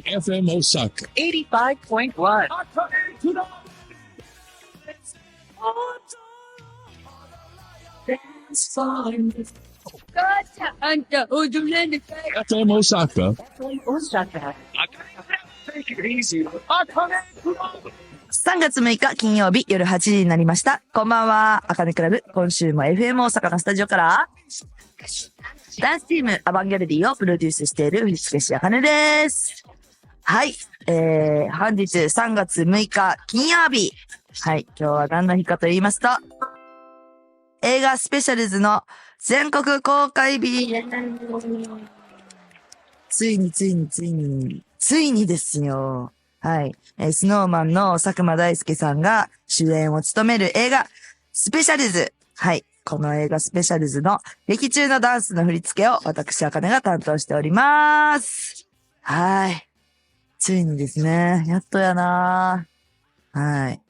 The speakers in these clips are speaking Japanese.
FM Osaka. 85.1. FM Osaka. Osaka. Take it easy. 3月6日金曜日夜8時になりました。こんばんは、あかねクラブ。今週も FM 大阪のスタジオから、ダンスチームアバンギャルディをプロデュースしている藤重あかねです。はい。本日3月6日金曜日。はい。今日は何の日かと言いますと、映画スペシャルズの全国公開日。ついにですよ。はい。スノーマンの佐久間大介さんが主演を務める映画スペシャルズ。はい。この映画スペシャルズの劇中のダンスの振り付けを私、あかねが担当しております。はい。ついにですね。やっとやなはい。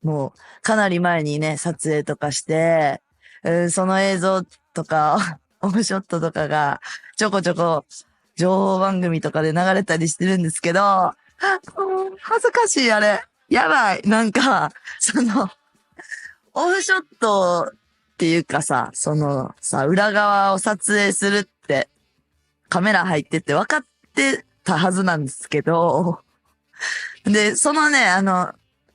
もう、かなり前にね、撮影とかして、その映像とか、オフショットとかが、ちょこちょこ、情報番組とかで流れたりしてるんですけど、恥ずかしい、あれ。やばい。なんか、オフショットっていうかさ、裏側を撮影するって、カメラ入ってって分かってたはずなんですけど、で、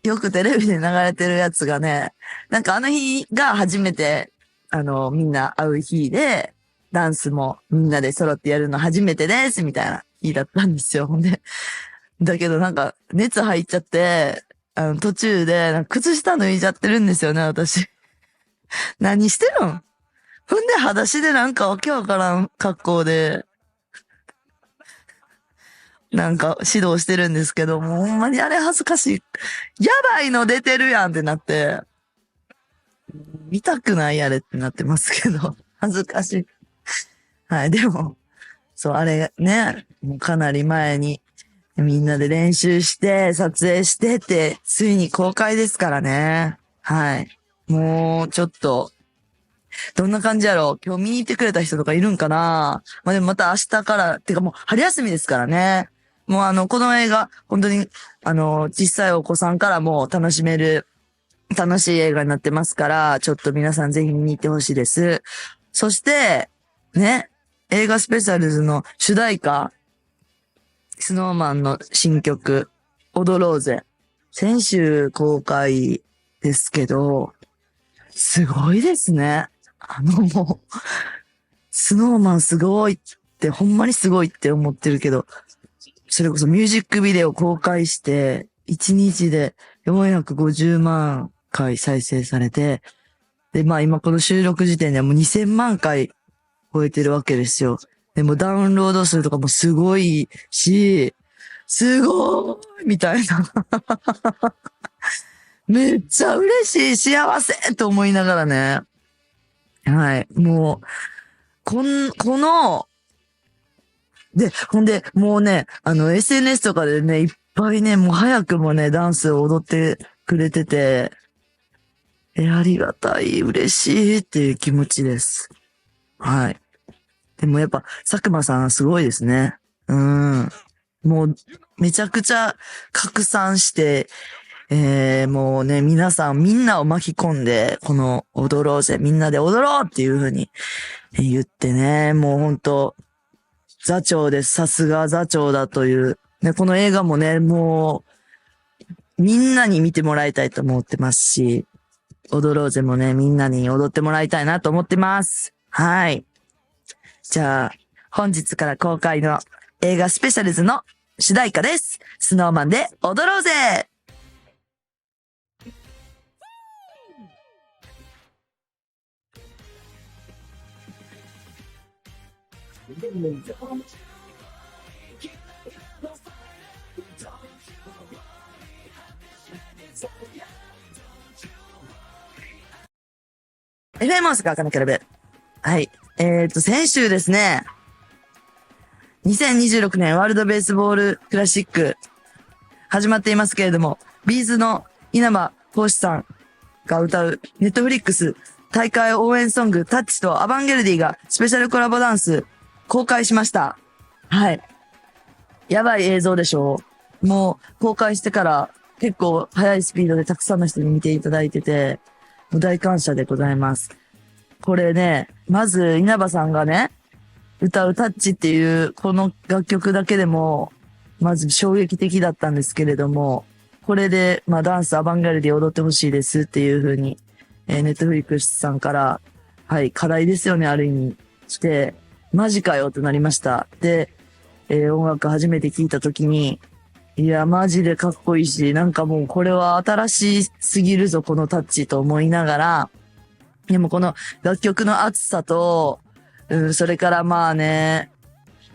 よくテレビで流れてるやつがね、なんかあの日が初めて、みんな会う日で、ダンスもみんなで揃ってやるの初めてです、みたいな日だったんですよ。で、だけどなんか、熱入っちゃって、途中で、なんか靴下脱いじゃってるんですよね、私。何してるんほんで、裸足でなんかわけわからん格好で、なんか指導してるんですけど、もうほんまにあれ恥ずかしい。やばいの出てるやんってなって、見たくないあれってなってますけど、恥ずかしい。はい、でも、そう、あれね、もうかなり前にみんなで練習して撮影してって、ついに公開ですからね。はい。もうちょっと、どんな感じやろう今日見に行ってくれた人とかいるんかなまあ、でもまた明日から、てかもう春休みですからね。もうこの映画、本当に、小さいお子さんからも楽しめる、楽しい映画になってますから、ちょっと皆さんぜひ見に行ってほしいです。そして、ね、映画スペシャルズの主題歌、スノーマンの新曲、踊ろうぜ。先週公開ですけど、すごいですね。もう、スノーマンすごいって、ほんまにすごいって思ってるけど、それこそミュージックビデオ公開して、1日で450万回再生されて、で、まあ今この収録時点ではもう2000万回超えてるわけですよ。でもダウンロード数とかもすごいし、すごいみたいな。めっちゃ嬉しい、幸せと思いながらね。はい。もう、この、で、ほんで、もうね、SNS とかでね、いっぱいね、もう早くもね、ダンスを踊ってくれてて、ありがたい、嬉しいっていう気持ちです。はい。でもやっぱ、佐久間さんすごいですね。もう、めちゃくちゃ拡散して、もうね、みんなを巻き込んで、この踊ろうぜ、みんなで踊ろうっていう風に言ってね、もうほんと、座長です。さすが座長だという。ね、この映画もね、もう、みんなに見てもらいたいと思ってますし、踊ろうぜもね、みんなに踊ってもらいたいなと思ってます。はい。じゃあ、本日から公開の映画スペシャルズの主題歌です。スノーマンで踊ろうぜFM 大阪あかねクラブ。はい。先週ですね、2026年ワールドベースボールクラシック始まっていますけれども、ビーズの稲葉浩志さんが歌うネットフリックス大会応援ソングタッチとアバンゲルディがスペシャルコラボダンス公開しました。はい。やばい映像でしょ？もう公開してから結構速いスピードでたくさんの人に見ていただいてて、もう大感謝でございます。これね、まず稲葉さんがね、歌うタッチっていうこの楽曲だけでも、まず衝撃的だったんですけれども、これで、まあダンスアバンギャルディ踊ってほしいですっていう風に、ネットフリックスさんから、はい、課題ですよね、ある意味、して、マジかよとなりました。で、音楽初めて聴いた時に、いや、マジでかっこいいし、なんかもうこれは新しすぎるぞ、このタッチと思いながら、でもこの楽曲の熱さと、それからまあね、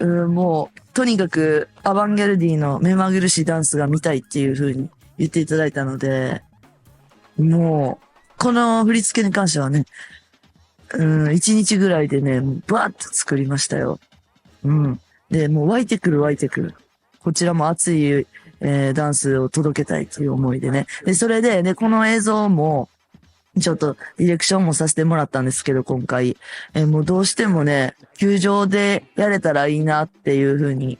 もう、とにかくアバンギャルディの目まぐるしいダンスが見たいっていう風に言っていただいたので、もう、この振り付けに関してはね、一日ぐらいでね、バーッと作りましたよ。うん。で、もう湧いてくる湧いてくる。こちらも熱い、ダンスを届けたいという思いでね。で、それで、この映像も、ちょっとディレクションもさせてもらったんですけど、今回。もうどうしてもね、球場でやれたらいいなっていう風に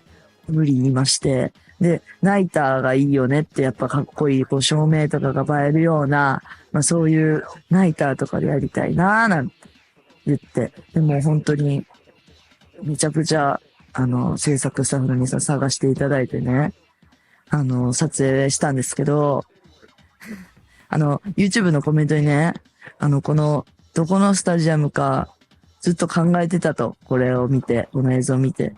無理言いまして。で、ナイターがいいよねってやっぱかっこいい、こう照明とかが映えるような、まあそういうナイターとかでやりたいなーなんて言って。でも本当にめちゃくちゃ、制作スタッフの皆さん探していただいてね、撮影したんですけど、YouTube のコメントにね、この、どこのスタジアムか、ずっと考えてたと、これを見て、この映像を見て。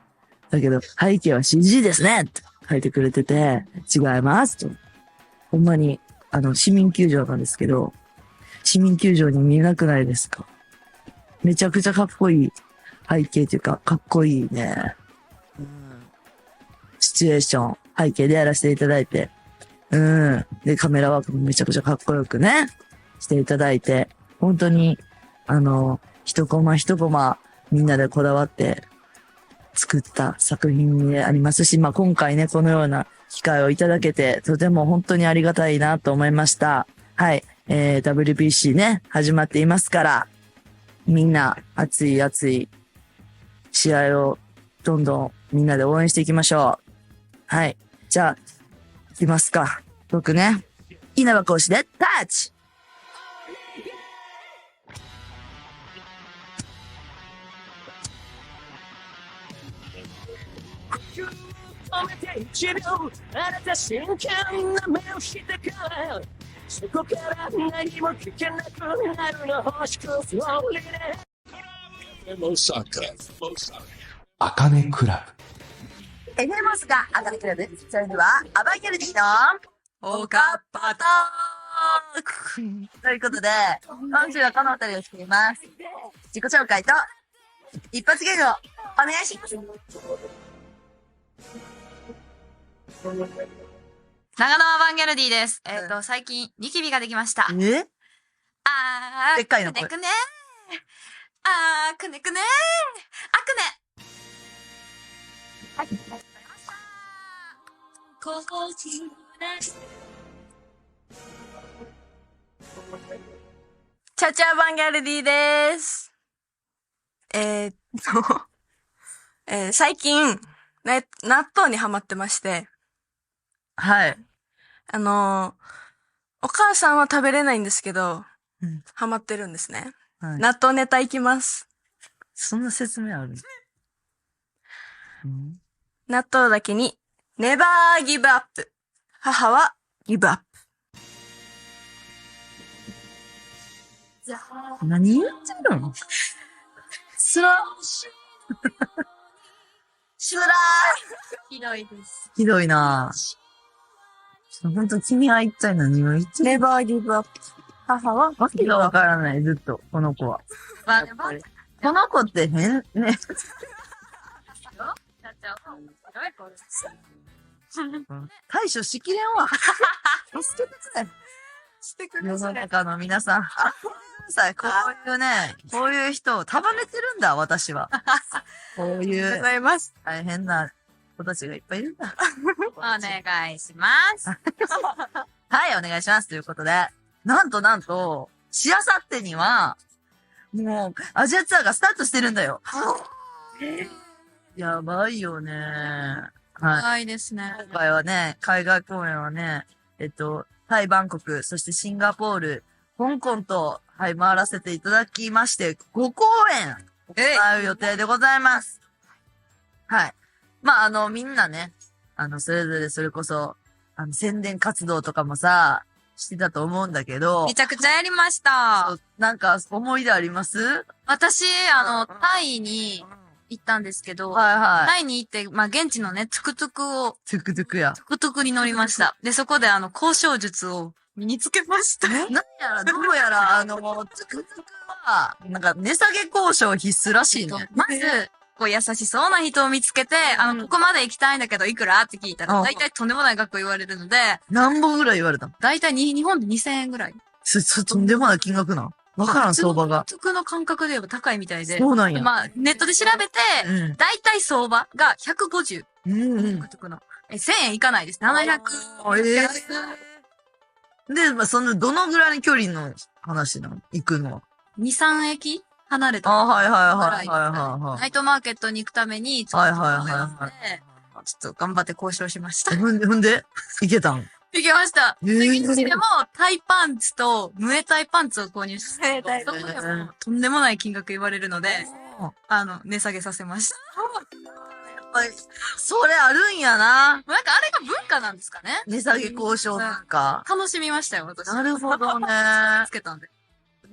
だけど、背景は CG ですねって書いてくれてて、違いますと。ほんまに、市民球場なんですけど、市民球場に見えなくないですか？めちゃくちゃかっこいい背景というか、かっこいいね、シチュエーション、背景でやらせていただいて、で、カメラワークもめちゃくちゃかっこよくね、していただいて、本当に、一コマ一コマみんなでこだわって作った作品でありますし、まあ今回ね、このような機会をいただけて、とても本当にありがたいなと思いました。はい。WBC ね、始まっていますから、みんな熱い熱い試合をどんどんみんなで応援していきましょう。はい。じゃあ、いきますか。僕ね、稲葉講師でタッチ。止めて1秒あなた真剣な目をしてからそこから何も聞けなくなるの星屑スローリーモサカ、アカネクラエフェモスがアカネクラブ。それでは、アバンギャルディのオカッパトークということで、今週はこの二人をしています。自己紹介と、一発ギャグをお願いします。長野アバンギャルディです。最近、ニキビができました。えあー、でっかいのこれくねくねあー、くねくねあくねはい、ありがとうございました。チャチャアバンギャルディです。最近、納豆にハマってまして、はい。お母さんは食べれないんですけど、うんハマってるんですね。はい、納豆ネタいきます。そんな説明ある、納豆だけに、ネバーギブアップ。母はギブアップ。何言ってるの？スラーシュラーひどいです。ひどいなぁ。ほんと君は一体何を言ってるの？ネバーギブアップ。母はわけがわからない、ずっと、この子は。まあ、この子って変、ね。対処しきれんわ。助けてくれ。してく世のださい。中の皆さん。さい、こういうね、こういう人を束ねてるんだ、私は。こういありがとうごうざいます。大変な子たちがいっぱいいるんだ。お願いします。はい、お願いします。ということで。なんと、しあさってには、もう、アジアツアーがスタートしてるんだよ。やばいよね。はい。長いですね。今回はね、海外公演はね、タイ、バンコク、そしてシンガポール、香港と、はい、回らせていただきまして、5公演行う予定でございます。はい。まあ、みんなね、それぞれそれこそ、宣伝活動とかもさ、してたと思うんだけどめ、ちゃくちゃやりました。なんか思い出あります私、タイに行ったんですけど、はいはい。タイに行って、まあ、現地のね、トゥクトゥクを、トゥクトゥクや。トゥクトゥクに乗りました。で、そこで交渉術を身につけました。何やら、どうやら、トゥクトゥクは、なんか値下げ交渉必須らしいね。まず、こう優しそうな人を見つけて、ここまで行きたいんだけど、いくらって聞いたら、うんだいたいとんでもない額言われるので、何本ぐらい言われたのだいたい日本で2000円ぐらい。とんでもない金額な。わからん、相場が。トゥクトゥクの感覚で言えば高いみたいで。そうなんや。まあ、ネットで調べて、うん。だいたい相場が150。うんうん。トゥクトゥクの。1000円いかないです。700。で、まあ、どのぐらいの距離の話なの行くのは。2、3駅離れた。はいはいはいはナイトマーケットに行くために、ちょっとはいはいはいはいちょっと頑張って交渉しました。い。ほんで行けたん行けました。へー現地でもタイパンツとムエタイパンツを購入して、そこでもとんでもない金額言われるので、値下げさせました。それあるんやな。なんかあれが文化なんですかね。値下げ交渉なんか。楽しみましたよ、私。なるほどね。つけたんで。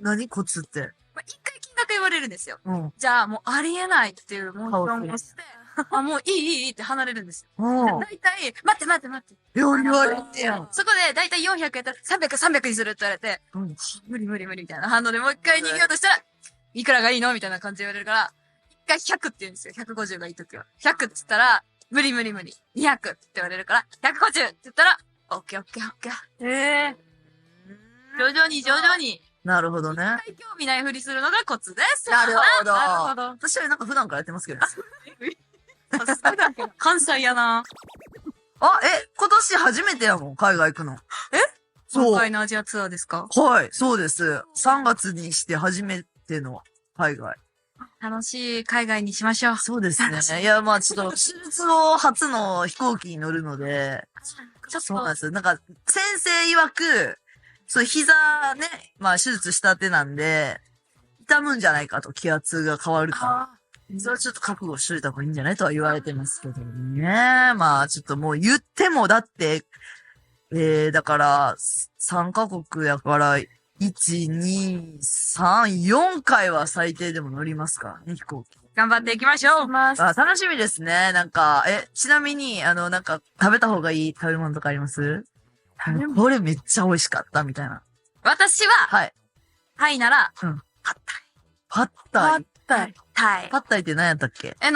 何コツって。まあ、一回金額言われるんですよ。うん。じゃあもうありえないっていうモーションをして、あ、もういいって離れるんですよ。うん。だいたい、待って。よう言われてやん。そこでだいたい400やったら300にするって言われて、うん。無理みたいな反応でもう一回逃げようとしたら、いくらがいいのみたいな感じで言われるから、一回100って言うんですよ。150がいいときは。100って言ったら、無理。200って言われるから、150って言ったら、オッケー。徐々に。なるほどね。一回興味ないふりするのがコツです。なるほど。なるほど。私はなんか普段からやってますけど。関西やな。今年初めてやもん、海外行くの。そう。今回のアジアツアーですか？はい、そうです。3月にして初めての海外。楽しい海外にしましょう。そうですね。いや、まあちょっと、手術後初の飛行機に乗るので、ちょっと、そうなんですよ。なんか、先生曰く、そう、膝ね、まあ手術したてなんで、痛むんじゃないかと、気圧が変わるから。それはちょっと覚悟しといた方がいいんじゃないとは言われてますけどね。まあちょっともう言っても、だって、だから、3カ国やから、1、2、3、4回は最低でも乗りますからね、飛行機。頑張っていきましょう。楽しみですね。なんか、ちなみに、なんか、食べた方がいい食べ物とかありますこれめっちゃ美味しかった、みたいな。私は、はい。タイなら、うん。パッパッタイ。タイ。タイ。パッタイって何やったっけエ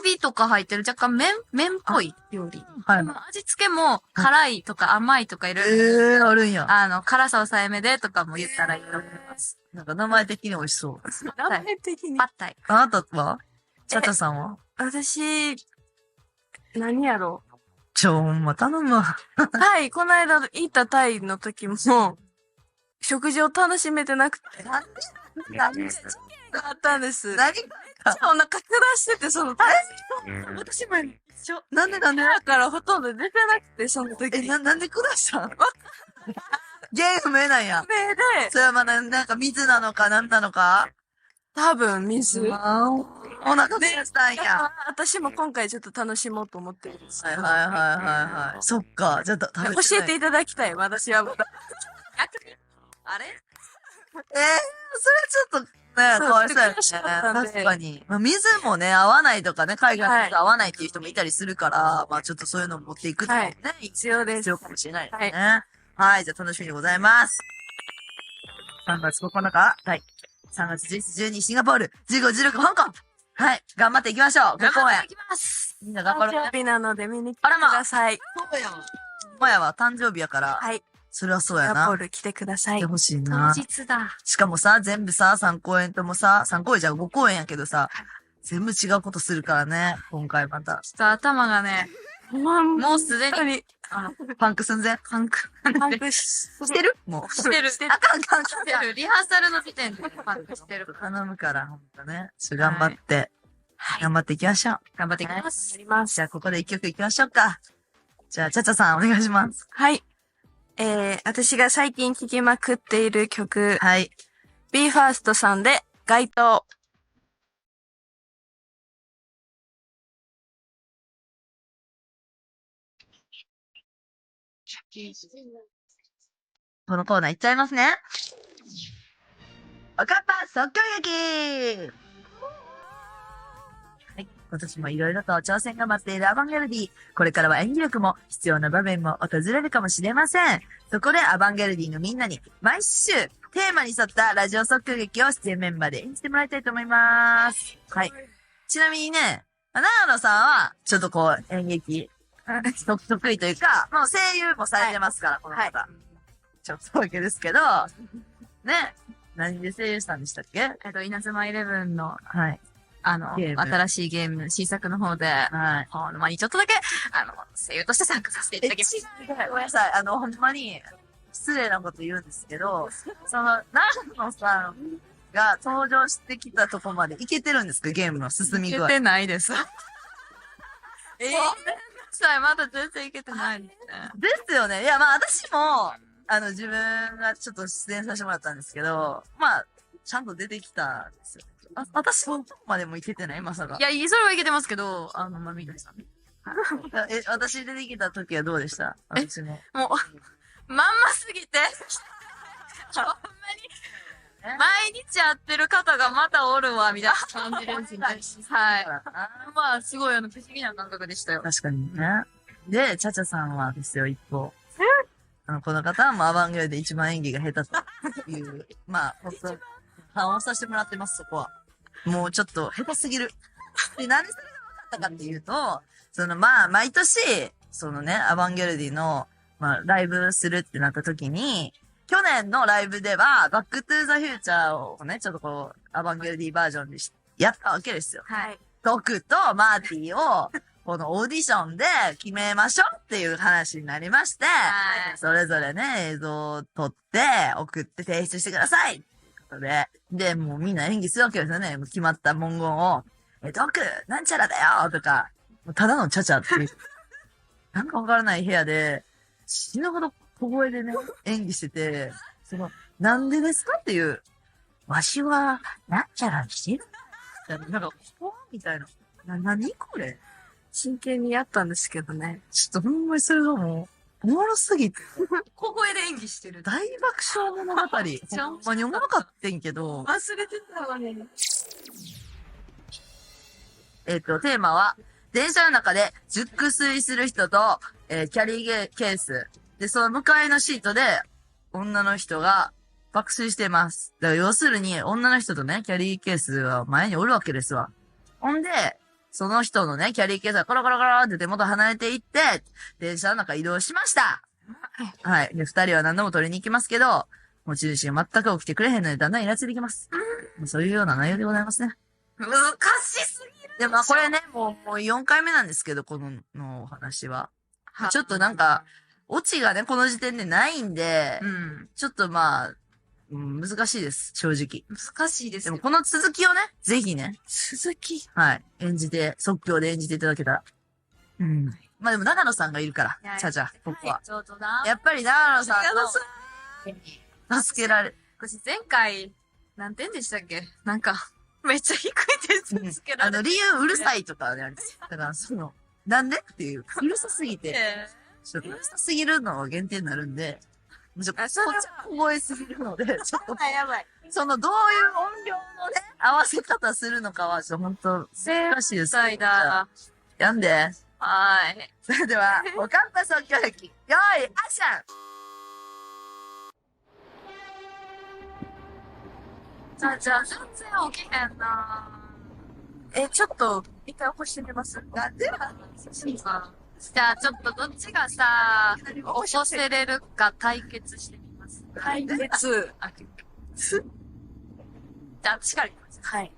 ビとか入ってる若干麺っぽい料理。はい。でも味付けも辛いとか甘いとかいろいろ。あるんや。辛さ抑えめでとかも言ったらいいと思います。なんか名前的に美味しそう。名前的に。パッタイ。あなたはチャチャさんは私、何やろほんま頼むわ。タイ、この間行ったタイの時も、食事を楽しめてなくて、何あったんです。何お腹下してて、そのタイ。私も一緒。なんでだからほとんど出てなくて、その時。なんで下したん原因不明なんや。目で、それはまだなんか水なのか何なのか多分水。お腹下したんや。私も今回ちょっと楽しもうと思ってるんです。はい。そっか。じゃあ、食べてない教えていただきたい、私はまだ。あれそれはちょっと、ね、かわいそうやね。そうなんで確かに。まあ、水もね、合わないとかね、海外の水合わないっていう人もいたりするから、まあちょっとそういうのを持っていくのもね、必要です。必要かもしれないですね。はい、じゃあ楽しみでございます。3月9日、はい。3月11、12、シンガポール、15、16、香港。はい、頑張っていきましょう。5公演い。きます。みんな頑張ろうね誕生。日なので見に来てください。そうやん。もやは誕生日やから、はい。それはそうシンやな。ガポール来てください来て。ほしい当な。日だ。しかもさ、全部さ、3公演ともさ、3公演じゃ5公演やけどさ、全部違うことするからね、今回また。ちょっと頭がね、もうすでに、に、パンク寸前パンクパンクししてるもう。してる。あかんかんかしてる。リハーサルの時点でパンクしてる。頼むから、ほんとね。頑張って。頑張っていきましょう。頑張っていきます。やります。じゃあ、ここで一曲いきましょうか。じゃあ、ちゃちゃさんお願いします。はい。私が最近聴きまくっている曲、はい。BE:FIRST さんで、街灯。このコーナーいっちゃいますね。おかっぱ即興劇はい。今年もいろいろと挑戦が待っているアバンギャルディ。これからは演技力も必要な場面も訪れるかもしれません。そこでアバンギャルディのみんなに毎週テーマに沿ったラジオ即興劇を出演メンバーで演じてもらいたいと思います。はい。ちなみにね、長野さんはちょっとこう演劇得意というか、もう声優もされてますから、この方。ちょっとわけですけど、ね。何で声優したんでしたっけ？稲妻イレブンの、はい。ゲーム新しいゲーム、新作の方で、はい。ほんまにちょっとだけ、声優として参加させていただきました。ごめんなさい。ほんまに、失礼なこと言うんですけど、長野さんが登場してきたとこまでいけてるんですか？ゲームの進み具合。いけてないです。まだ全然いけてないですね。ですよね。いや、まあ私も、自分がちょっと出演させてもらったんですけど、まあ、ちゃんと出てきたんですよ。私、そこまでもいけてないまさか。いや、それはいけてますけど、みどりさん。私出てきた時はどうでした私も。もう、まんますぎて、ほんまに、毎日会ってる方がまたおるわ、みたいな感じですね。はい。まあ、すごい不思議な感覚でしたよ。確かにね。で、チャチャさんはですよ、一方。この方はもうアバンギャルで一番演技が下手という、まあ、本当反応させてもらってます、そこは。もうちょっと下手すぎる。で、なんでそれが分かったかっていうと、まあ、毎年、アバンギャルディの、まあ、ライブするってなった時に、去年のライブでは、バックトゥーザフューチャーをね、ちょっとこう、アバンギャルディバージョンでやったわけですよ。はい。僕とマーティを、このオーディションで決めましょうっていう話になりまして、はいそれぞれね、映像を撮って送って提出してくださいってことで、で、もうみんな演技するわけですよね。もう決まった文言を、僕、なんちゃらだよとか、もうただのちゃちゃっていう、なんかわからない部屋で、死ぬほど小声でね、演技してて、なんでですかっていう、わしは、なんちゃらにしてるなんか、みたいな。何これ真剣にやったんですけどね。ちょっとほんまにそれがもう、おもろすぎて、小声で演技してる。大爆笑物語。ほんまにおもろかってんけど、忘れてたわね。テーマは、電車の中で熟睡する人と、キャリーケース。で、その向かいのシートで、女の人が爆睡してます。だから要するに、女の人とね、キャリーケースは前におるわけですわ。ほんで、その人のね、キャリーケースがコロコロコロって手元離れていって、電車の中移動しました。はい。で、二人は何度も取りに行きますけど、持ち主が全く起きてくれへんので、だんだんイラついてきます。もうそういうような内容でございますね。難しすぎる。でも、これね、もう4回目なんですけど、このお話は。ちょっとなんか、オチがね、この時点でないんで、ちょっとまあ、難しいです、正直。難しいですよ。でもこの続きをね、ぜひね、鈴木。はい、即興で演じていただけたら。まあでも長野さんがいるかいやら、ちゃちゃ、僕は。ちょっとな。やっぱり長野さんの、助けられ、私前回、何点でしたっけなんか、めっちゃ低い点数つけられて。理由うるさいとかね、だからなんでっていう、うるさすぎて、ちょっとうるさすぎるのが限定になるんで、こっちは小声すぎるので、ちょっと、やばい。どういう音量のね、合わせ方するのかは、本当難しいです。だ。やんで。はい。それでは、おかっぱ即興劇、よーい、アクションじゃあ、全然起きへんな。ちょっと、一回起こしてみますなんでじゃあ、ちょっとどっちがさ、起こせれるか対決してみます。対決。じゃあ、私からいきます。はい。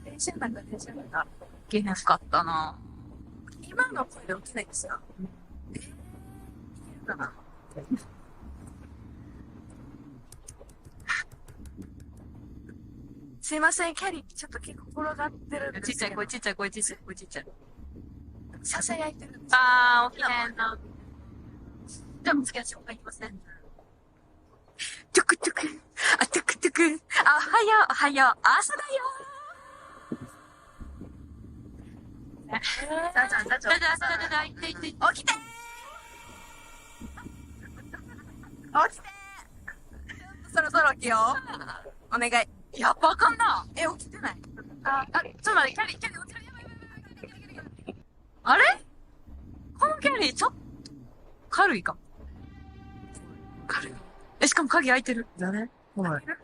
電車の中。いけへんかったな。今の声で起きないですか？いけるかな？すいません、キャリー、ちょっと結構転がってるんですけど。ちっちゃい声、ちっちゃい声、ちっちゃい声、ちっちゃい。ささやいてるんです。あー、起きないな。じゃあ、次は紹介いきますね。トゥクトゥク。あ、トゥクトゥク。あ、おはよう、おはよう。朝だよ。さあちゃん、さあちゃん。起きて。起きて起きてそろそろ起きよう。お願い。やっぱあかんな。起きてない。ちょっと待って、キャリー、やばい、やばい、やばい、やばい。あれこのキャリー、ちょっと、軽いかも。軽い。しかも鍵開いてる。誰お前。開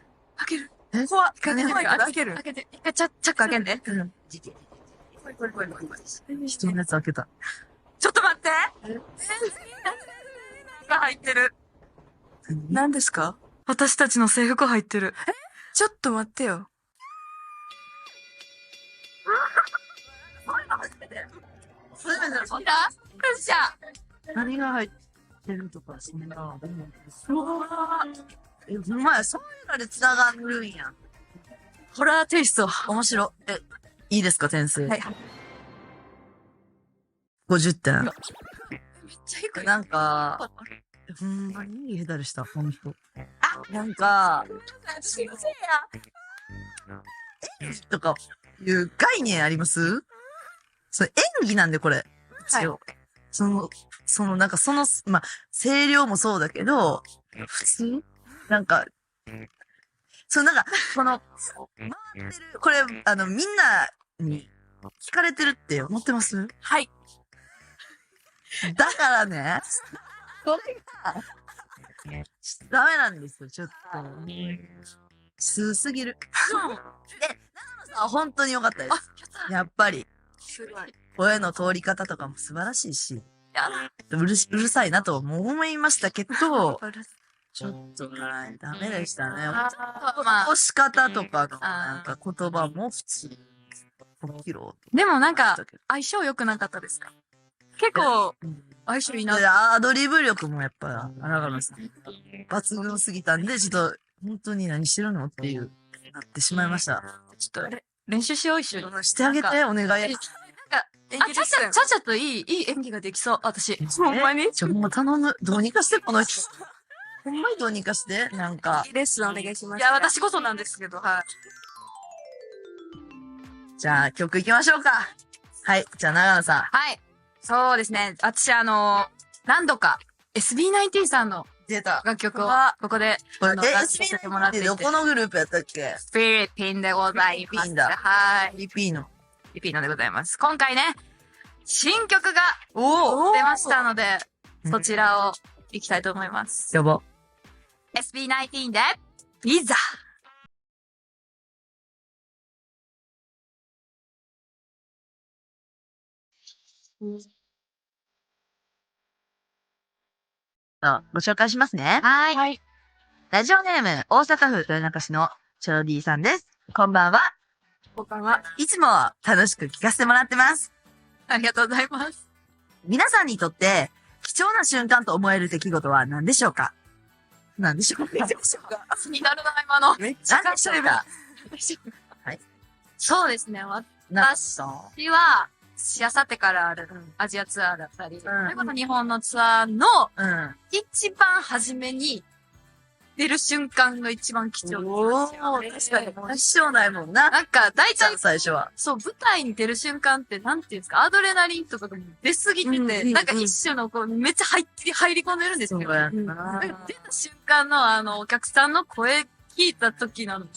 ける。怖っ。開けて、開ける。開けて。一回チャック開けんで。うん。人のやつ開けた。ちょっと待ってが入ってる。何ですか？私たちの制服入ってる。ちょっと待ってよ。ほんだよっしゃ何が入ってるとか、そんな。うわーほんまや、そういうので繋がるんや。ホラーテイスト。面白い。いいですか、点数。はい。 50点。めっちゃ低い。なんか、ほんまにいいヘダルした、この人。なんか、私のせいや。とか、いう概念ありますそれ演技なんで、これ。一応。なんかまあ、声量もそうだけど、普通なんか、なんか、回ってる、これ、みんなに聞かれてるって思ってますはい。だからね、これが、ダメなんですよ、ちょっと。数すぎる。長野さんは本当に良かったです。やっぱり。すごい。声の通り方とかも素晴らしいし、うるさいなとも思いましたけど、ちょっとね、ダメでしたね。まあ押し方とかの、なんか言葉も普通、5キロ。でもなんか、相性良くなかったですか？結構、相性いいな。アドリブ力もやっぱ、長野さん、抜群すぎたんで、ちょっと、本当に何してるのっていう、なってしまいました。ちょっと、練習しよう、一緒に。してあげて、お願い。ちゃちゃといい演技ができそう、私。ほんまにほんま頼む。どうにかして、この人。ほんまにどうにかして、なんか。レッスンお願いします。いや、私こそなんですけど、はい。じゃあ、曲行きましょうか。はい。じゃあ、長野さん。はい。そうですね。私、何度か、SB19 さんの出た。楽曲を、ここで、これ、出させてもらっていてどこのグループやったっけフィリピンでございます。フィリピンだはい。フィリピーノ。フィリピンのでございます。今回ね、新曲がお出ましたので、そちらを行きたいと思います。やば。 SB19 で、ビザ。ご紹介しますね。はい。ラジオネーム、大阪府豊中市のチョロディさんです。こんばんは。こんばんは。いつも楽しく聞かせてもらってます。ありがとうございます。皆さんにとって、貴重な瞬間と思える出来事は何でしょうか？何でしょうか？気になるな、今の。めっちゃ何でしょうか？はい。そうですね。私は、あさってからあるアジアツアーだったり、それこそ日本のツアーのうん。一番初めに出る瞬間が一番貴重ですよ。確かに。一生ないもんな。なんか、大体、最初は。そう、舞台に出る瞬間って、なんていうんですか、アドレナリンとかが出すぎてて、なんか一瞬のこう、めっちゃ入り込んでるんですよ。やなんか出た瞬間のお客さんの声聞いた時の、っ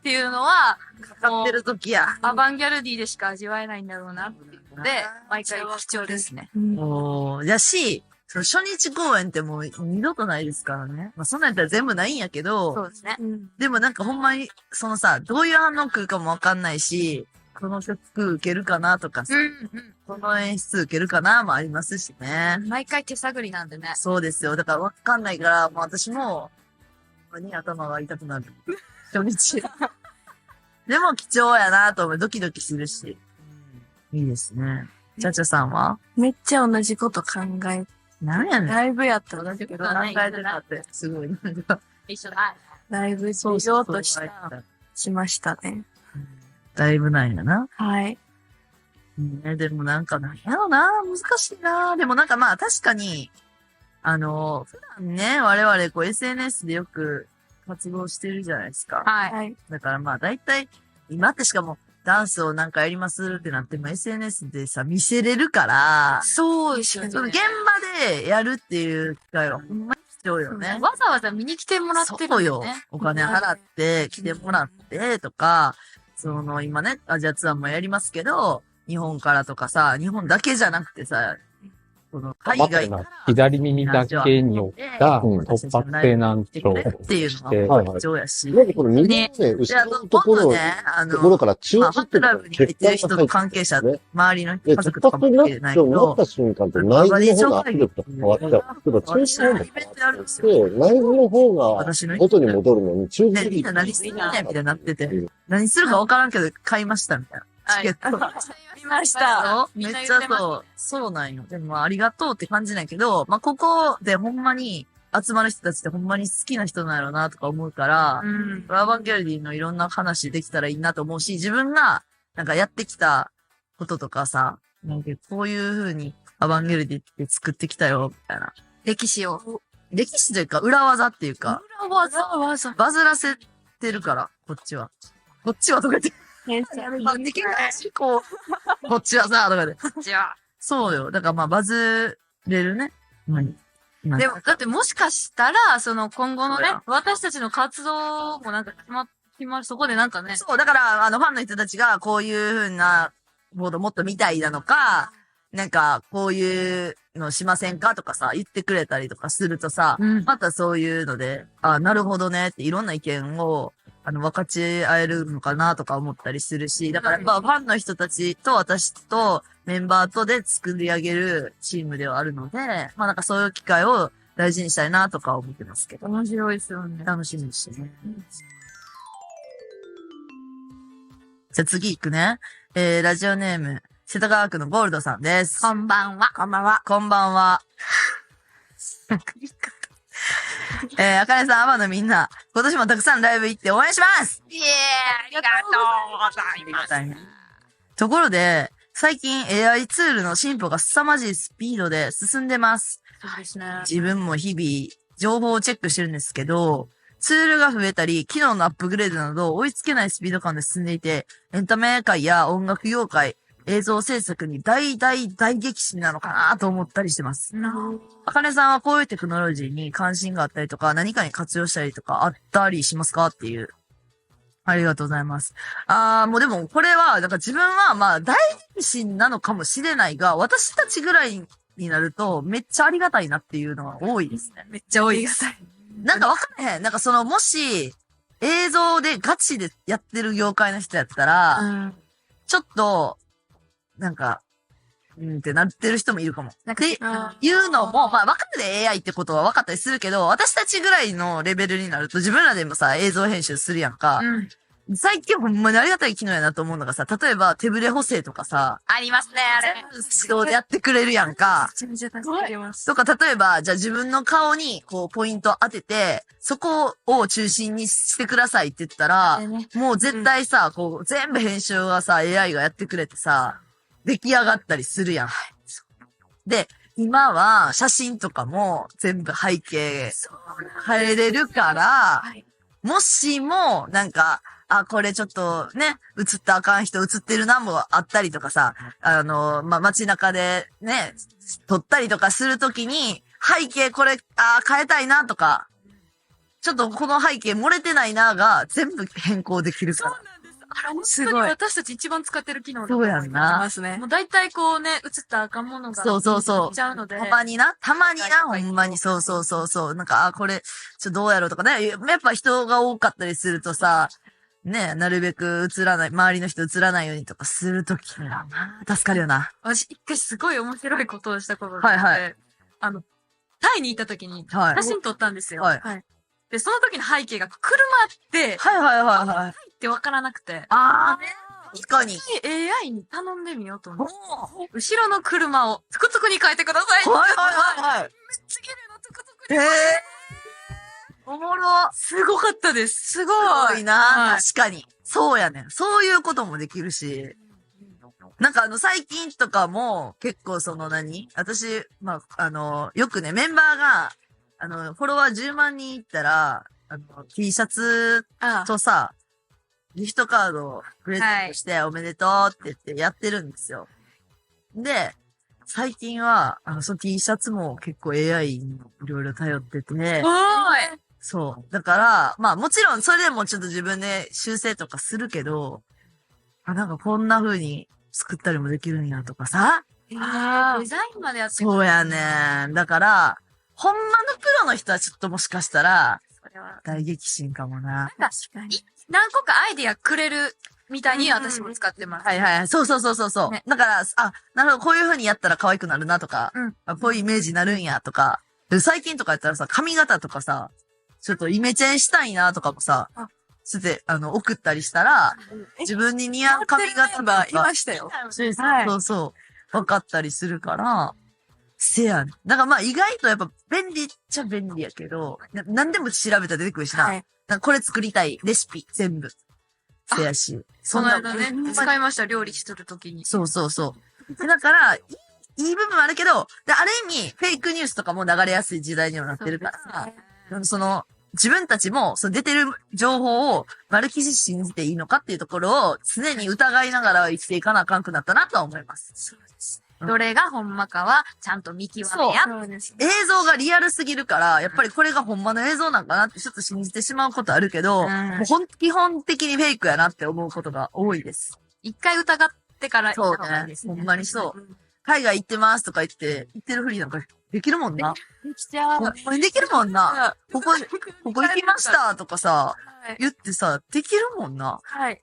ていうのは、かかってる時や。アバンギャルディでしか味わえないんだろうなっていうので、毎回貴重ですね。おー、じゃし、その初日公演ってもう二度とないですからね。まあそんなんやったら全部ないんやけど、そうですね。でもなんかほんまに、そのさ、どういう反応来るかもわかんないし、この曲受けるかなとかさ、この演出受けるかなもありますしね。毎回手探りなんでね。そうですよ。だからわかんないから、もう私も、ほんまに頭が痛くなる。初日。でも貴重やなと思う。ドキドキするし。いいですね。チャチャさんはめっちゃ同じこと考え、何やねん。ライブやったんだけど、考えてなって、すごい。なんか一緒だ。ライブしようとしたしましたね。だいぶなんやな。はい。ね、でもなんかなんやろな、難しいな。でもなんかまあ確かに、普段ね、我々こう SNS でよく活動してるじゃないですか。はい。はい。だからまあ大体、今ってしかもダンスをなんかやりますってなっても SNS でさ、見せれるから、そうですよね。その現場でやるっていう機会はほんまに必要よね。わざわざ見に来てもらってるんそうよね。。お金払って来てもらってとか、今ね、アジアツアーもやりますけど、日本からとかさ、日本だけじゃなくてさ、海外から左耳だけによった突発性難聴っていうして、のが必要やし。なんかこの右のね、で、後ろのところ、ね、ところから中まあ、ファンク央っていうのがラブに入ってる人の関係者、ね。周りので、家族突とかも来て発になっないけど、た瞬間って内部の方が圧力と変わっちゃう。けど、中心の方がイベントやるんですよ。で、内部の方が私の元に戻るのに中で、心みんな何するんねんみたいになってて、何するか分からんけど買いましたみたいな。チケット。見ました。めっちゃそうなんよ。でもありがとうって感じなんやけど、まあ、ここでほんまに集まる人たちってほんまに好きな人なんやろうなとか思うから、うん。アバンギャルディのいろんな話できたらいいなと思うし、自分がなんかやってきたこととかさ、なんかこういう風にアバンギャルディって作ってきたよ、みたいな。歴史を。歴史というか裏技っていうか、わざわざ。バズらせてるから、こっちは。こっちはとか言って、天才。こう、こっちはさ、とかで。じゃあ。そうよ。だからまあバズれるね。うん。でも、だってもしかしたら、今後のねそうや、私たちの活動もなんか決まる、そこでなんかね、そう、だから、ファンの人たちがこういう風なボードもっと見たいなのか、なんか、こういうのしませんかとかさ、言ってくれたりとかするとさ、うんまたそういうので、あ、なるほどねっていろんな意見を、分かち合えるのかなとか思ったりするし、だからやっぱファンの人たちと私とメンバーとで作り上げるチームではあるので、まあなんかそういう機会を大事にしたいなとか思ってますけど、面白いですよね。楽しみにしてね。じゃあ次行くね。ラジオネーム、世田谷区のゴールドさんです。こんばんは。こんばんは。こんばんは。あかねさん、アバのみんな、今年もたくさんライブ行って応援しますイエーイありがとうございます。ところで、最近 AI ツールの進歩が凄まじいスピードで進んでます。そうですね。自分も日々、情報をチェックしてるんですけど、ツールが増えたり、機能のアップグレードなど追いつけないスピード感で進んでいて、エンタメ界や音楽業界、映像制作に大激震なのかなと思ったりしてます。あかねさんはこういうテクノロジーに関心があったりとか、何かに活用したりとかあったりしますかっていう。ありがとうございます。もうでもこれは、なんか自分はまあ大激震なのかもしれないが、私たちぐらいになるとめっちゃありがたいなっていうのが多いですね。めっちゃ多いです。なんかわかんへん。なんかもし、映像でガチでやってる業界の人やったら、うん。ちょっと、なんか、ってなってる人もいるかも。なんかで、あいうのも、まあ、わかるで AI ってことは分かったりするけど、私たちぐらいのレベルになると自分らでもさ、映像編集するやんか。うん。最近ほんまにありがたい機能やなと思うのがさ、例えば手ブレ補正とかさ、ありますね、あれ。自動でやってくれるやんか。めちゃめちゃ助かります。とか、例えば、じゃあ自分の顔に、こう、ポイント当てて、そこを中心にしてくださいって言ったら、ね。もう絶対さ、こう、全部編集はさ、AI がやってくれてさ、出来上がったりするやん。で、今は写真とかも全部背景変えれるから、もしも、なんか、これちょっとね、映ったらあかん人映ってるなもあったりとかさ、まあ、街中でね、撮ったりとかするときに、背景これ、変えたいなとか、ちょっとこの背景漏れてないなが全部変更できるから。あれ、すごいすごい。私たち一番使ってる機能だとそう思いますやんな。ますねもう。大体こうね、映ったらあかんものが。そうそうそうちゃうので。たまにな、ほんまに、そうそうそうそう。なんか、これ、どうやろうとかね。やっぱ人が多かったりするとさ、ね、なるべく映らない、周りの人映らないようにとかするときにはな、助かるよな。私一回すごい面白いことをしたことがあって、はいタイに行った時にはい写真撮ったんですよ。はいで、その時の背景が車って、はいはいはいはい。ってわからなくて、確かに。 AI に頼んでみようと思って。後ろの車をトゥクトゥクに変えてくださいって。はいはいはいはい。めっちゃ綺麗なトゥクトゥクに。へえ。おもろ。すごかったです。すごすごいな、はい確かに。そうやねん。そういうこともできるし。なんか最近とかも結構私、よくね、メンバーが、フォロワー10万人いったら、T シャツあとさ、ギフトカードをプレゼントしておめでとうって言ってやってるんですよ。で、最近は、その T シャツも結構 AI にいろいろ頼ってて、おーい。そう。だから、まあもちろんそれでもちょっと自分で修正とかするけど、なんかこんな風に作ったりもできるんやとかさ。あデザインまでやってそうやねん。だから、ほんまのプロの人はちょっともしかしたら、それは。大激震かもな。確かに。何個かアイディアくれるみたいに私も使ってます。はいはい。そうそうそうそうそう。ねだから、なるほど、こういう風にやったら可愛くなるなとか、こういうイメージになるんやとか。で最近とかやったらさ、髪型とかさ、ちょっとイメチェンしたいなとかもさ、つって、送ったりしたら、自分に似合う髪型とか、いましたよ。そうそう、分かったりするから、せやねん。だからまあ意外とやっぱ便利っちゃ便利やけど、何でも調べたら出てくるしな。はいなんかこれ作りたいレシピ全部。せやし。その間ねほんまに、使いました、料理するときに。そうそうそう。でだから、いい部分もあるけど、である意味、フェイクニュースとかも流れやすい時代にはなってるから、自分たちも、出てる情報を丸記事信じていいのかっていうところを常に疑いながら生きていかなあかんくなったなとは思います。そうですね。どれがほんまかは、ちゃんと見極めや。そうです。映像がリアルすぎるから、やっぱりこれがほんまの映像なんかなってちょっと信じてしまうことあるけど、もう基本的にフェイクやなって思うことが多いです。一回疑ってからそう行った方がいいねで。すね。ほんまにそう。海外行ってますとか言ってるふりなんかできるもんな。できちゃう。ほんまにできるもんな。ここ行きましたとかさ、はい。言ってさ、できるもんな。はい。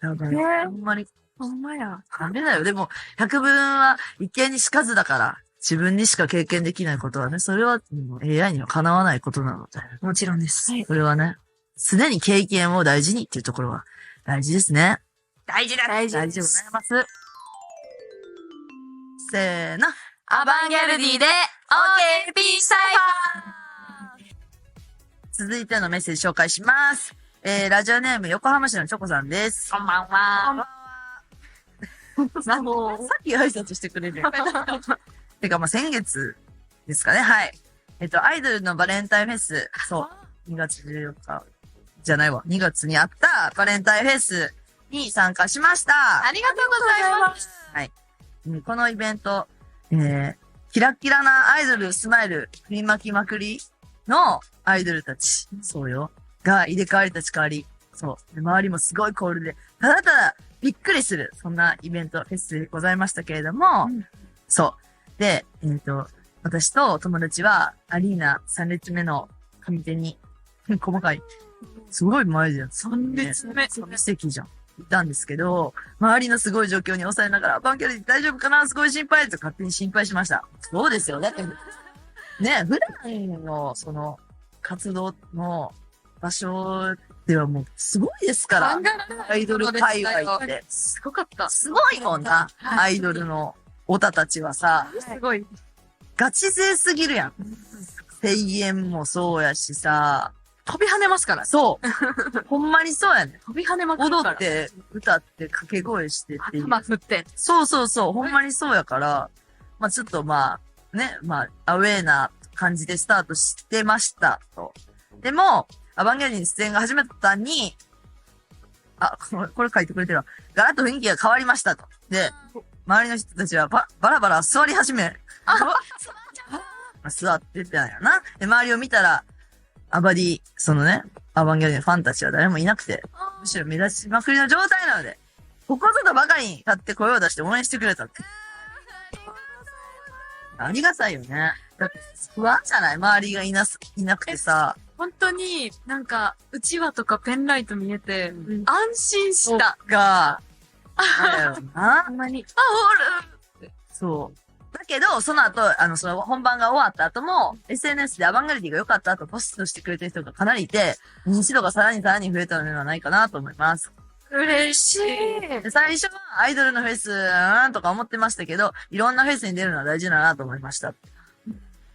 だから、ねほんまに、ほんまや。ダメだよ。でも、百聞は一見にしかずだから、自分にしか経験できないことはね、それはもう AI にはかなわないことなので。もちろんです。それはね、常に経験を大事にっていうところは大事ですね。大事だ。大事大事でございます。せーの。アバンギャルディで、OKP サイ続いてのメッセージ紹介します。ラジオネーム横浜市のチョコさんです。ファー。こんばんは。もう、さっき挨拶してくれる。てか、まあ、先月ですかね。はい。アイドルのバレンタインフェス。そう。2月14日。じゃないわ。2月にあったバレンタインフェスに参加しました。ありがとうございます。はい。このイベント、キラッキラなアイドルスマイル振りまきまくりのアイドルたち。そうよ。が入れ替わり立ち替わり。そう。で周りもすごいコールで、ただただびっくりする、そんなイベント、フェスでございましたけれども、そう。で、私と友達はアリーナ3列目の上手に、細かい、すごい前じゃん。3列目。奇跡じゃん。いたんですけど、周りのすごい状況に抑えながら、バンキャル大丈夫かなすごい心配と勝手に心配しました。そうですよ。だって、ね、普段の、活動の場所ではもう、すごいですから。アイドル界隈って。すごかった。すごいもんな。アイドルのオタたちはさ、すごい。ガチ勢すぎるやん。声援もそうやしさ、飛び跳ねますから。そう。ほんまにそうやね。飛び跳ねまくるから。踊って、歌って、掛け声してっていう。頭振って。そうそうそう。ほんまにそうやから、まあちょっとまあ、ね、まあ、アウェーな感じでスタートしてましたと。でも、アバンギャルディに出演が始まったに、これ書いてくれてるわ。ガラッと雰囲気が変わりましたと。で、周りの人たちはバラバラ座り始め。座ってたんやな。で、周りを見たら、アバンギャルディのファンたちは誰もいなくて、むしろ目立ちまくりの状態なので、ここぞとばかりに立って声を出して応援してくれたって。ありがたいよね。だって不安じゃない周りがいなくてさ。本当になんか、うちわとかペンライト見えて、安心そっした。か。だよな。ほんまに。そう。だけど、その後、本番が終わった後も、SNS でアバンギャルディが良かった後ポストしてくれてる人がかなりいて、認知度がさらに増えたのではないかなと思います。嬉しい。で最初はアイドルのフェス、とか思ってましたけど、いろんなフェスに出るのは大事だなと思いました。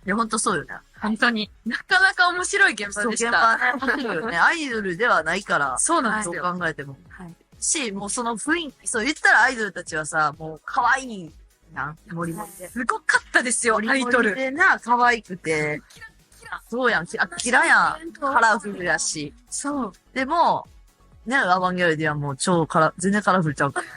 いや、ほんとそうよね。本当に。なかなか面白い現そう、場でした。現場ね、面白いよね。アイドルではないから。そうなんですそうよ。考えても。はい。し、もうその雰囲気、そう言ったらアイドルたちはさ、もう可愛いやん。モリモリで。すごかったですよ、アイドモリモリル。でな、可愛くて。そうやん。キラやん。カラフルやし。そう。でも、ね、アバンギャルディはもう全然カラフルちゃうから。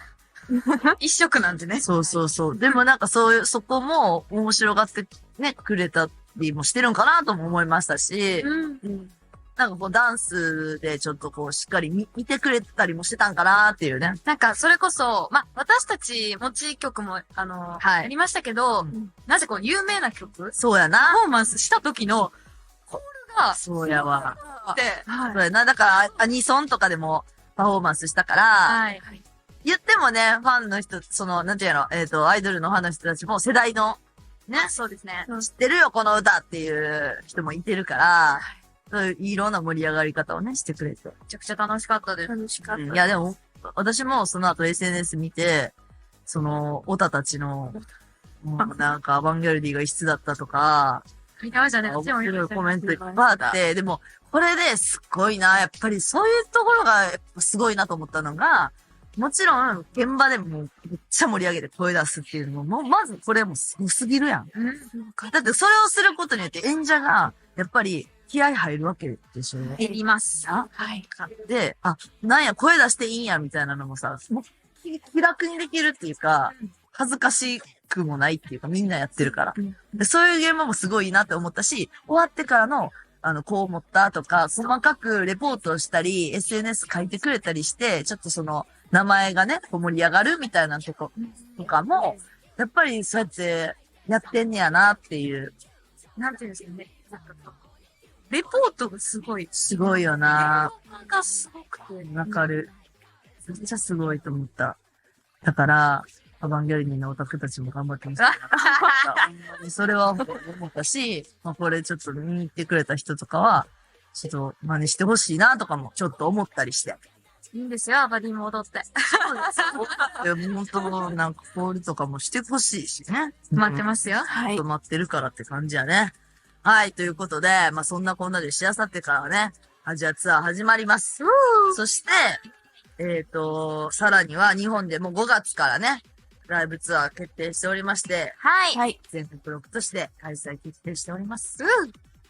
一色なんでね。そうそうそう。でもなんかそこも面白がってね、くれたりもしてるんかなとも思いましたし、うん。なんかこうダンスでちょっとこうしっかり見てくれたりもしてたんかなっていうね。なんか、それこそ、私たち、持ち曲も、はいやりましたけど、うんなぜこう、有名な曲パそうやな。フォーマンスした時の、コールが、そうやわ。って、そうやな。だからアニソンとかでもパフォーマンスしたから、はい。言ってもね、ファンの人、なんていうの、アイドルのファンの人たちも世代の、ね、そうですね。知ってるよ、この歌っていう人もいてるから、そういういろんな盛り上がり方をね、してくれて。めちゃくちゃ楽しかったです。楽しかった。いや、でも、私もその後 SNS 見て、オタたちの、もうなんか、アバンギャルディが異質だったとか、見てましたね。面私も見白いましたコメントいっぱいあって、でも、これですっごいな、やっぱりそういうところがやっぱすごいなと思ったのが、もちろん、現場でもめっちゃ盛り上げて声出すっていうのも、もうまずこれもすごすぎるやん。だってそれをすることによって演者が、やっぱり気合入るわけでしょ。やります。あはい。で、なんや、声出していいんや、みたいなのもさ、もう気楽にできるっていうか、恥ずかしくもないっていうか、みんなやってるから。でそういう現場もすごいいいなって思ったし、終わってからの、こう思ったとか、細かくレポートをしたり、SNS 書いてくれたりして、ちょっと名前がね、こう盛り上がるみたいなとかも、やっぱりそうやってやってんねやなっていう。なんていうんですかね。なんかこうレポートがすごい。すごいよながすごくて。わかる。めっちゃすごいと思った。だから、アバンギャルディのオタクたちも頑張ってほしいなと思った。それは思ったし、これちょっと見に行ってくれた人とかは、ちょっと真似してほしいなとかもちょっと思ったりして。いいんですよ、アバディ戻って。本当なんかコールとかもしてほしいしね。待ってますよ。ずっと待ってるからって感じやね。はい、ということで、そんなこんなでしあさってからはね、アジアツアー始まります。そして、さらには日本でも5月からね、ライブツアー決定しておりまして、はい。はい。全国ロックとして開催決定しております。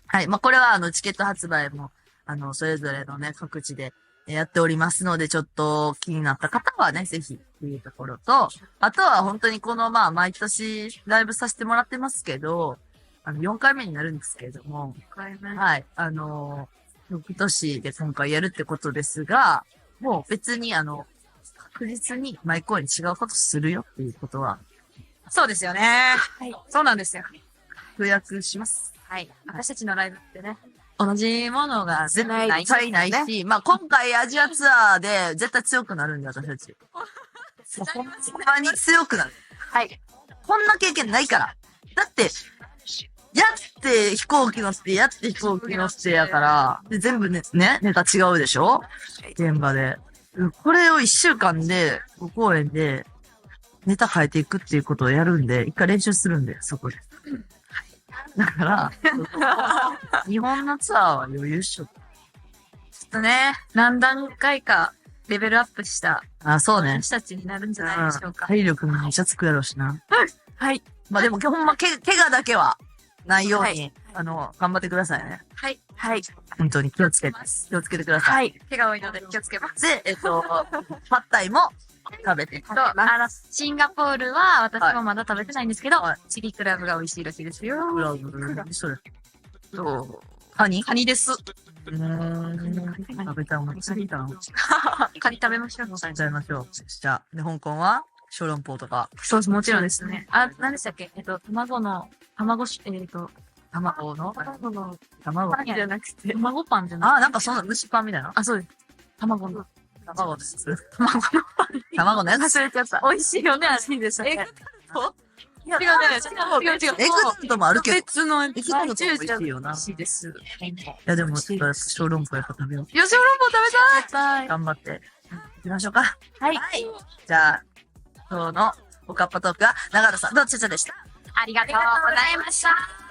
はい。これはチケット発売も、それぞれのね、各地でやっておりますので、ちょっと気になった方はね、ぜひっていうところと、あとは本当にこの、毎年ライブさせてもらってますけど、4回目になるんですけれども、はい。6都市で今回やるってことですが、もう別に確実に毎公演違うことするよっていうことは、そうですよね。はい。そうなんですよ。予約します。はい。私たちのライブってね、同じものが絶ない対ないし、今回アジアツアーで絶対強くなるんで、私たち。ほんまに強くなる。はい。こんな経験ないから。だって、やって飛行機乗ってやから、で、全部ね、ネタ違うでしょ現場で。これを1週間で、5公演で、ネタ変えていくっていうことをやるんで、一回練習するんで、そこで。だから、日本のツアーは余裕っしょ。ちょっとね、何段階かレベルアップしたそうね。私たちになるんじゃないでしょうか。体力もめっちゃつくやろうしな。はい。でも、ほんま、怪我だけはないように、頑張ってくださいね。はい。はい。本当に気をつけてください。はい。手が多いので気をつけます。で、パッタイも食べて。シンガポールは私もまだ食べてないんですけど、はいチリクラブが美味しいらしいですよ。クラブ、それ。カニカニです。食べたいもん。次だな。カニ食べましょう。食べちゃいましょう。じゃあ、で、香港は小籠包とか、そうです、もちろんですね。何でしたっけ卵のパンじゃなくて、卵パンじゃなくて。なんかそんな蒸しパンみたいな。そうです。卵の。卵です。卵のパン。卵のやつ。忘れちゃった。美味しいよね、味ですね。違うね。違う。エグザントもあるけど。別のエグザントも美味しいよな。美味しいです。いや、でも、ちょっと小籠包やっぱ食べよう。よし、おろんぽ食べたい。頑張って、行きましょうか。はい。じゃあ、今日のおかっぱトークは、長田さんとちゃちゃでした。ありがとうございました。